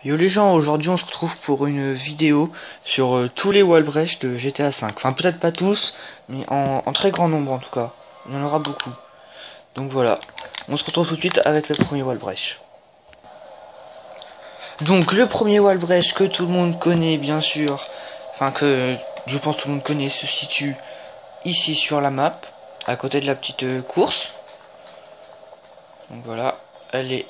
Yo les gens, aujourd'hui on se retrouve pour une vidéo sur tous les wall breach de GTA 5. Enfin peut-être pas tous, mais en très grand nombre en tout cas. Il y en aura beaucoup. Donc voilà, on se retrouve tout de suite avec le premier wall breach. Donc le premier wall breach que tout le monde connaît bien sûr, enfin que je pense tout le monde connaît, se situe ici sur la map, à côté de la petite course. Donc voilà, elle est...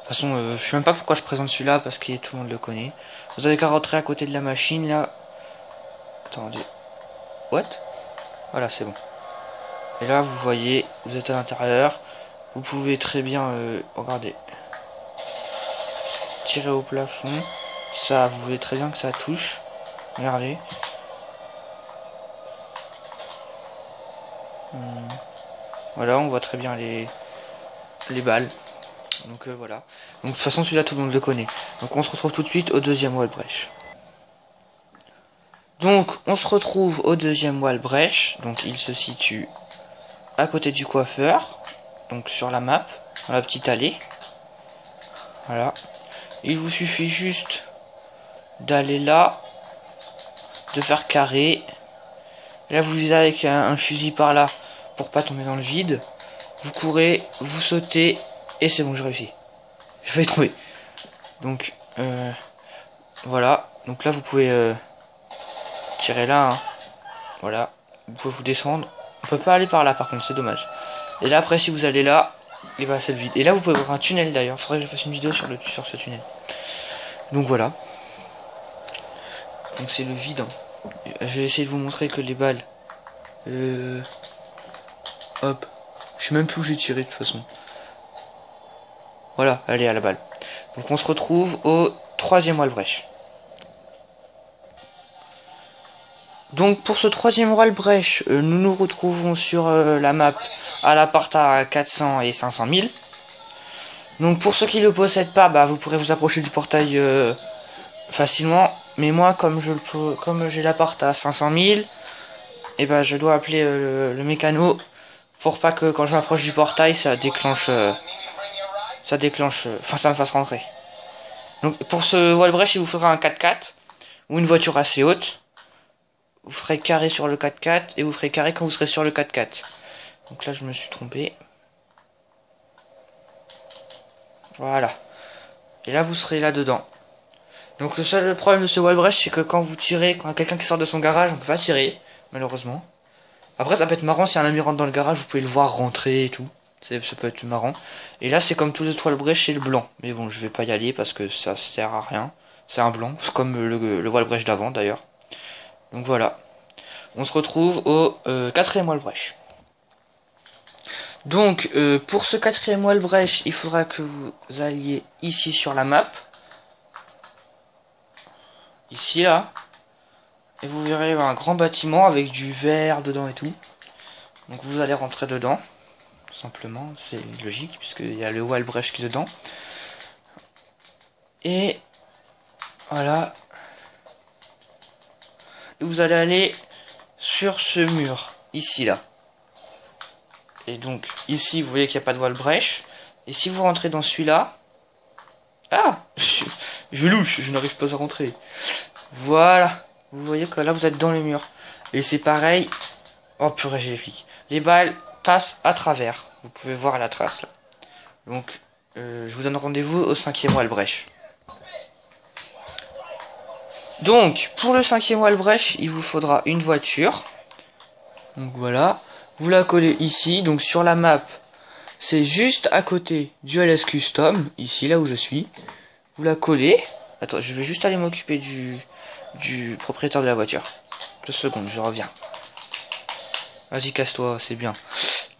De toute façon, je sais même pas pourquoi je présente celui-là, parce que tout le monde le connaît. Vous avez qu'à rentrer à côté de la machine, là. Attendez. What? Voilà, c'est bon. Et là, vous voyez, vous êtes à l'intérieur. Vous pouvez très bien, regardez. Tirer au plafond. Ça, vous voyez très bien que ça touche. Regardez. Voilà, on voit très bien les balles. Donc voilà. Donc de toute façon celui-là tout le monde le connaît. Donc on se retrouve tout de suite au deuxième wall breach. Donc on se retrouve au deuxième wall breach. Donc il se situe à côté du coiffeur. Donc sur la map, dans la petite allée. Voilà. Il vous suffit juste d'aller là, de faire carré. Là vous visez avec un fusil par là pour pas tomber dans le vide. Vous courez, vous sautez. Et c'est bon, j'ai réussi. J'ai failli trouver. Donc, voilà. Donc là, vous pouvez tirer là. Hein. Voilà. Vous pouvez vous descendre. On peut pas aller par là, par contre, c'est dommage. Et là, après, si vous allez là, et bah, c'est le vide. Et là, vous pouvez voir un tunnel d'ailleurs. Faudrait que je fasse une vidéo sur ce tunnel. Donc voilà. Donc c'est le vide. Hein. Je vais essayer de vous montrer que les balles. Hop. Je sais même plus où j'ai tiré de toute façon. Voilà, allez à la balle. Donc on se retrouve au troisième wall breach. Donc pour ce troisième wall breach, nous nous retrouvons sur la map à l'appart à 400 et 500 000. Donc pour ceux qui ne le possèdent pas, bah, vous pourrez vous approcher du portail facilement. Mais moi, comme j'ai l'appart à 500 000, et bah, je dois appeler le mécano pour pas que quand je m'approche du portail, ça déclenche... enfin ça me fasse rentrer. Donc pour ce wall breach, il vous faudra un 4x4 ou une voiture assez haute. Vous ferez carré sur le 4x4 et vous ferez carré quand vous serez sur le 4x4. Donc là je me suis trompé. Voilà. Et là vous serez là dedans. Donc le seul problème de ce wall breach, c'est que quand vous tirez, quand quelqu'un qui sort de son garage, on peut pas tirer, malheureusement. Après ça peut être marrant si un ami rentre dans le garage, vous pouvez le voir rentrer et tout. Ça peut être marrant. Et là c'est comme tous les autres wall breach, c'est le blanc. Mais bon, je vais pas y aller parce que ça sert à rien. C'est un blanc, c'est comme le wall breach d'avant d'ailleurs. Donc voilà. On se retrouve au quatrième wall breach. Donc pour ce quatrième wall breach, il faudra que vous alliez ici sur la map. Ici là. Et vous verrez un grand bâtiment avec du verre dedans et tout. Donc vous allez rentrer dedans. Tout simplement, c'est logique puisqu'il y a le wall breach qui est dedans. Et voilà. Et vous allez aller sur ce mur, ici là. Et donc ici vous voyez qu'il n'y a pas de wall breach. Et si vous rentrez dans celui-là, ah, je louche, je n'arrive pas à rentrer. Voilà, vous voyez que là vous êtes dans le mur. Et c'est pareil. Oh purée, j'ai les flics. Les balles passent à travers. Vous pouvez voir la trace là. Donc je vous donne rendez-vous au cinquième wall breach. Donc pour le cinquième wall breach, il vous faudra une voiture. Donc voilà, vous la collez ici. Donc sur la map, c'est juste à côté du LS Custom, ici là où je suis. Vous la collez. Attends, je vais juste aller m'occuper du propriétaire de la voiture. 2 secondes, je reviens. Vas-y, casse-toi, c'est bien.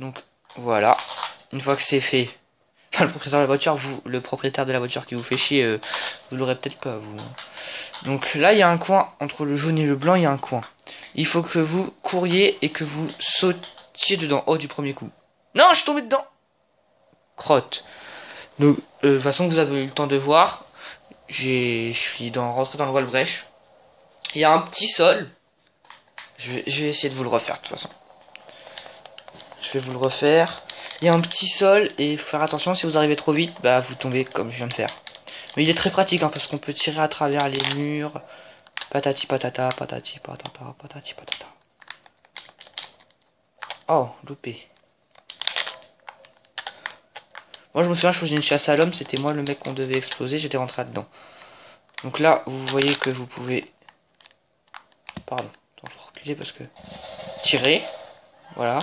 Donc voilà, une fois que c'est fait, le propriétaire de la voiture, le propriétaire de la voiture qui vous fait chier, vous l'aurez peut-être pas vous. Donc là il y a un coin entre le jaune et le blanc, il y a un coin. Il faut que vous couriez et que vous sautiez dedans. Oh, du premier coup. Non, je suis tombé dedans. Crotte. Donc de toute façon vous avez eu le temps de voir. Je suis rentré dans le wall breach. Il y a un petit sol. Je vais essayer de vous le refaire de toute façon. Je vais vous le refaire. Il y a un petit sol et faut faire attention, si vous arrivez trop vite, bah vous tombez comme je viens de faire. Mais il est très pratique hein, parce qu'on peut tirer à travers les murs. Patati patata, patati patata, patati patata. Oh, loupé. Moi je me souviens, je faisais une chasse à l'homme, c'était moi le mec qu'on devait exploser, j'étais rentré là-dedans. Donc là, vous voyez que vous pouvez... Pardon, faut reculer parce que... Tirer, voilà.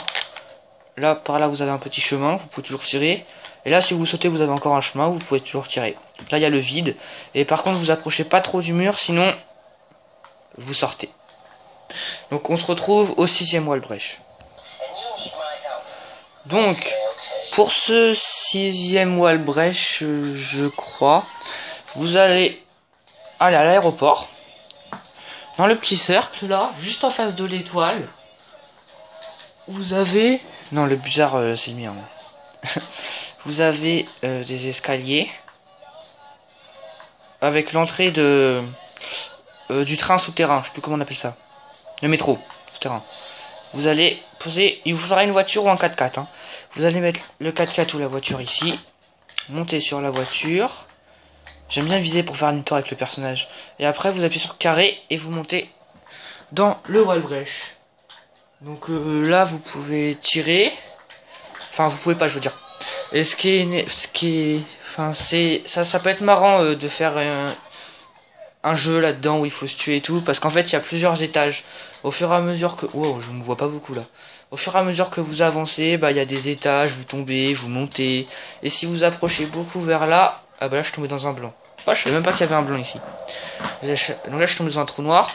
Là, par là, vous avez un petit chemin, vous pouvez toujours tirer. Et là, si vous sautez, vous avez encore un chemin, vous pouvez toujours tirer. Là, il y a le vide. Et par contre, vous approchez pas trop du mur, sinon, vous sortez. Donc, on se retrouve au 6e wall breach. Donc, pour ce 6e wall breach, je crois, vous allez aller à l'aéroport. Dans le petit cercle, là, juste en face de l'étoile, vous avez... Non, le bizarre, c'est le mien. Vous avez des escaliers avec l'entrée de du train souterrain. Je sais plus comment on appelle ça. Le métro souterrain. Vous allez poser. Il vous faudra une voiture ou un 4x4. Hein. Vous allez mettre le 4x4 ou la voiture ici. Monter sur la voiture. J'aime bien viser pour faire une tour avec le personnage. Et après, vous appuyez sur carré et vous montez dans le wall breach. Donc là, vous pouvez tirer. Enfin, vous pouvez pas, je veux dire. Et ce qui est, enfin, c'est, ça peut être marrant de faire un jeu là-dedans où il faut se tuer et tout, parce qu'en fait, il y a plusieurs étages. Au fur et à mesure que, wow, je me vois pas beaucoup là. Au fur et à mesure que vous avancez, bah, il y a des étages, vous tombez, vous montez. Et si vous approchez beaucoup vers là, ah bah là, je suis tombé dans un blanc. Ah, je savais même pas qu'il y avait un blanc ici. Donc là, je suis tombé dans un trou noir.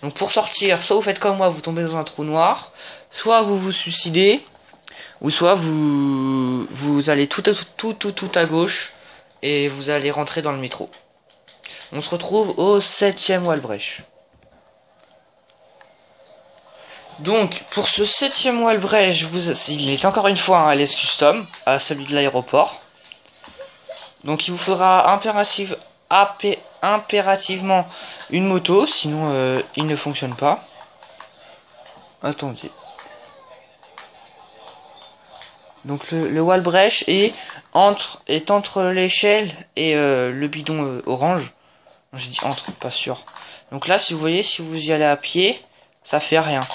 Donc pour sortir, soit vous faites comme moi, vous tombez dans un trou noir, soit vous vous suicidez, ou soit vous allez tout à gauche et vous allez rentrer dans le métro. On se retrouve au 7e wall breach. Donc pour ce 7e wall breach, il est encore une fois un LS Custom, à celui de l'aéroport. Donc il vous faudra impérativement une moto, sinon il ne fonctionne pas. Attendez. Donc le wall breach est entre l'échelle et le bidon orange. J'ai dit entre, pas sûr. Donc là, si vous voyez, si vous y allez à pied, ça fait rien.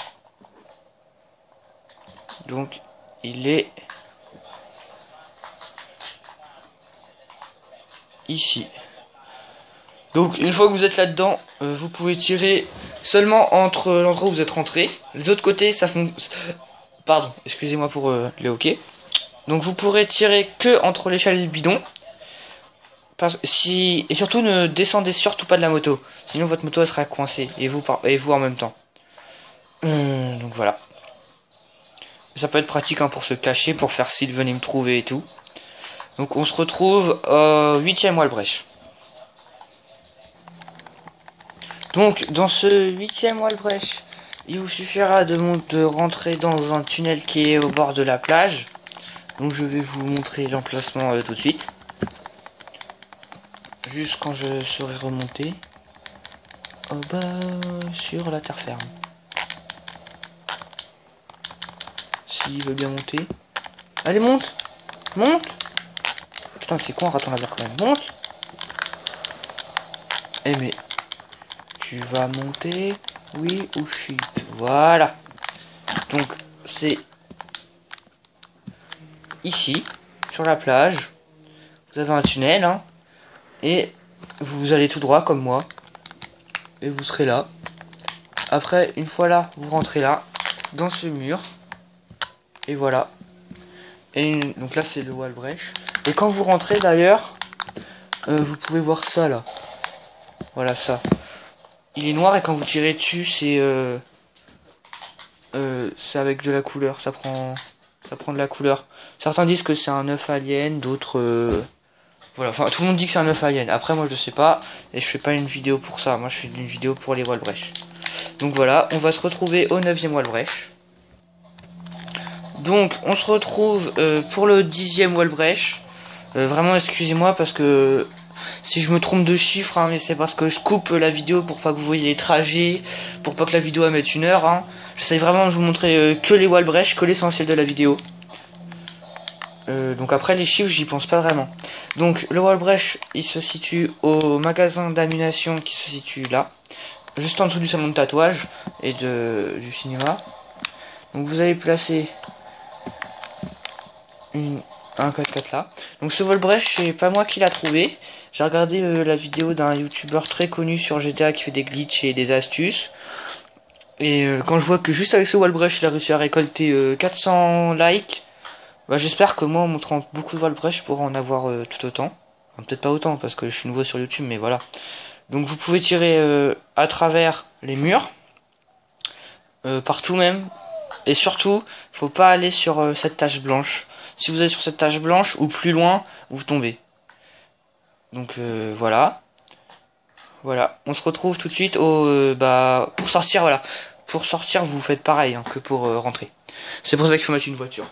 Donc il est ici. Donc une fois que vous êtes là-dedans, vous pouvez tirer seulement entre l'endroit où vous êtes rentré. Les autres côtés, ça fonctionne. Pardon, excusez-moi pour les hockey. Donc vous pourrez tirer que entre l'échelle et le bidon. Et surtout ne descendez surtout pas de la moto. Sinon votre moto elle sera coincée. Et vous en même temps. Donc voilà. Ça peut être pratique hein, pour se cacher, pour faire s'il venait me trouver et tout. Donc on se retrouve au 8e wall breach. Donc dans ce 8e wall breach, il vous suffira de rentrer dans un tunnel qui est au bord de la plage. Donc je vais vous montrer l'emplacement tout de suite. Juste quand je serai remonté. Oh bah sur la terre ferme. S'il veut bien monter. Allez monte. Monte. Putain c'est con un raton laveur quand même. Monte. Eh mais tu vas monter. Oui ou shit. Voilà. Donc c'est ici, sur la plage, vous avez un tunnel, hein, et vous allez tout droit comme moi, et vous serez là. Après, une fois là, vous rentrez là, dans ce mur, et voilà. Et donc là, c'est le wall breach. Et quand vous rentrez d'ailleurs, vous pouvez voir ça là. Voilà ça. Il est noir et quand vous tirez dessus, c'est avec de la couleur, ça prend de la couleur. Certains disent que c'est un œuf alien, d'autres voilà, enfin tout le monde dit que c'est un œuf alien. Après moi je sais pas et je fais pas une vidéo pour ça. Moi je fais une vidéo pour les wall breach. Donc voilà, on va se retrouver au 9e wall breach. Donc on se retrouve pour le 10e wall breach. Vraiment excusez-moi parce que si je me trompe de chiffres, hein, mais c'est parce que je coupe la vidéo pour pas que vous voyez les trajets, pour pas que la vidéo mette 1 heure. Hein. J'essaie vraiment de vous montrer que les wall breach, que l'essentiel de la vidéo. Donc après les chiffres j'y pense pas vraiment. Donc le wall brush il se situe au magasin d'ammunition qui se situe là, juste en dessous du salon de tatouage et du cinéma. Donc vous allez placer un 4x4 là. Donc ce wall brush c'est pas moi qui l'a trouvé. J'ai regardé la vidéo d'un youtubeur très connu sur GTA qui fait des glitches et des astuces. Et quand je vois que juste avec ce wall brush il a réussi à récolter 400 likes, bah j'espère que moi en montrant beaucoup de wall brush je pourrai en avoir tout autant. Enfin, peut-être pas autant parce que je suis nouveau sur YouTube, mais voilà. Donc vous pouvez tirer à travers les murs, partout même. Et surtout, faut pas aller sur cette tache blanche. Si vous allez sur cette tache blanche ou plus loin, vous tombez. Donc voilà. Voilà, on se retrouve tout de suite au pour sortir, voilà. Pour sortir, vous faites pareil hein, que pour rentrer. C'est pour ça qu'il faut mettre une voiture.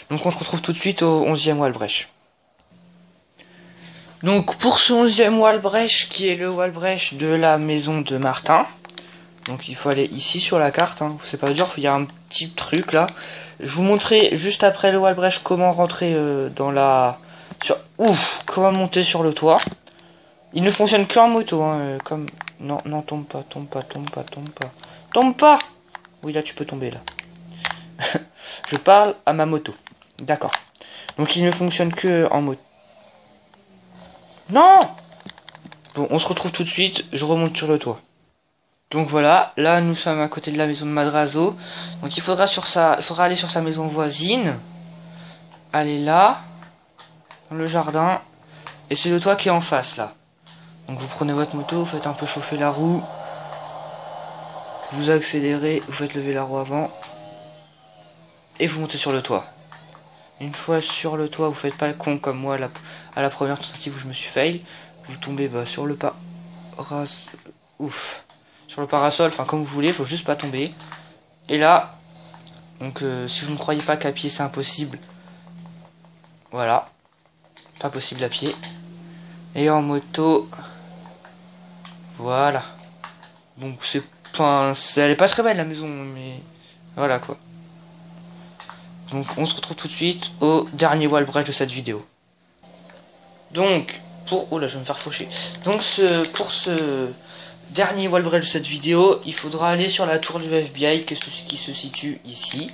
Donc on se retrouve tout de suite au 11e wall brush. Donc pour ce 11e wall brush qui est le wall brush de la maison de Martin. Donc il faut aller ici sur la carte, hein. C'est pas dur, il y a un petit truc là. Je vous montrerai juste après le wall brush comment rentrer dans la... comment monter sur le toit. Il ne fonctionne qu'en moto, hein, comme... Non, non, tombe pas, tombe pas, tombe pas, tombe pas. Tombe pas! Oui, là, tu peux tomber, là. Je parle à ma moto. D'accord. Donc, il ne fonctionne que en moto. Non! Bon, on se retrouve tout de suite. Je remonte sur le toit. Donc, voilà. Là, nous sommes à côté de la maison de Madrazo. Donc, il faudra aller sur sa maison voisine. Aller là. Dans le jardin. Et c'est le toit qui est en face, là. Donc, vous prenez votre moto, vous faites un peu chauffer la roue. Vous accélérez, vous faites lever la roue avant. Et vous montez sur le toit. Une fois sur le toit, vous faites pas le con comme moi à la première tentative où je me suis fail. Vous tombez sur le sur le parasol, enfin comme vous voulez, faut juste pas tomber. Et là, donc si vous ne croyez pas qu'à pied c'est impossible, voilà, pas possible à pied. Et en moto, voilà. Donc elle est pas très belle la maison, mais voilà quoi. Donc on se retrouve tout de suite au dernier wall brush de cette vidéo. Donc oh là je vais me faire faucher. Donc pour ce dernier wall brush de cette vidéo, il faudra aller sur la tour du FBI qui se situe ici.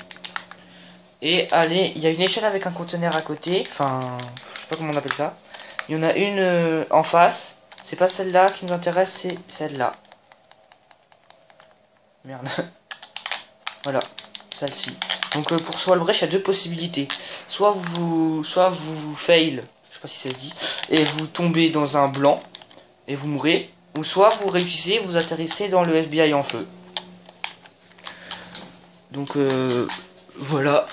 Et aller, il y a une échelle avec un conteneur à côté, enfin je sais pas comment on appelle ça. Il y en a une en face. C'est pas celle-là qui nous intéresse, c'est celle-là. Merde. Voilà, celle-ci. Donc pour ce wall brush, il y a deux possibilités. Soit vous fail, je sais pas si ça se dit, et vous tombez dans un blanc et vous mourrez, ou soit vous réussissez, vous atterrissez dans le FBI en feu. Donc voilà.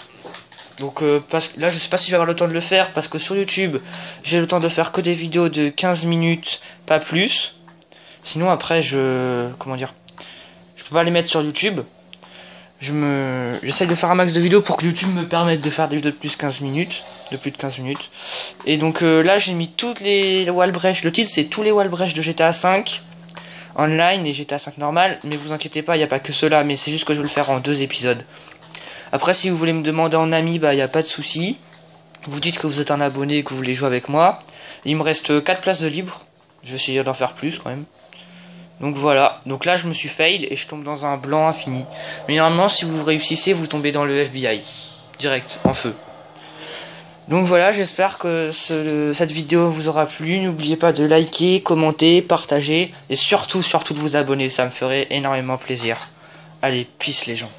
Donc parce que là je sais pas si je vais avoir le temps de le faire parce que sur YouTube j'ai le temps de faire que des vidéos de 15 minutes, pas plus. Sinon après je peux pas les mettre sur YouTube. J'essaye de faire un max de vidéos pour que YouTube me permette de faire des vidéos de plus de 15 minutes. Et donc là j'ai mis toutes les wall brush. Le titre c'est tous les wall brush de GTA 5 online et GTA 5 normal. Mais vous inquiétez pas, il n'y a pas que cela. Mais c'est juste que je vais le faire en 2 épisodes. Après si vous voulez me demander en ami, il n'y a pas de souci. Vous dites que vous êtes un abonné et que vous voulez jouer avec moi. Il me reste 4 places de libre. Je vais essayer d'en faire plus quand même. Donc voilà, donc là je me suis fail et je tombe dans un blanc infini. Mais normalement si vous réussissez, vous tombez dans le FBI. Direct, en feu. Donc voilà, j'espère que cette vidéo vous aura plu. N'oubliez pas de liker, commenter, partager. Et surtout de vous abonner, ça me ferait énormément plaisir. Allez, peace les gens.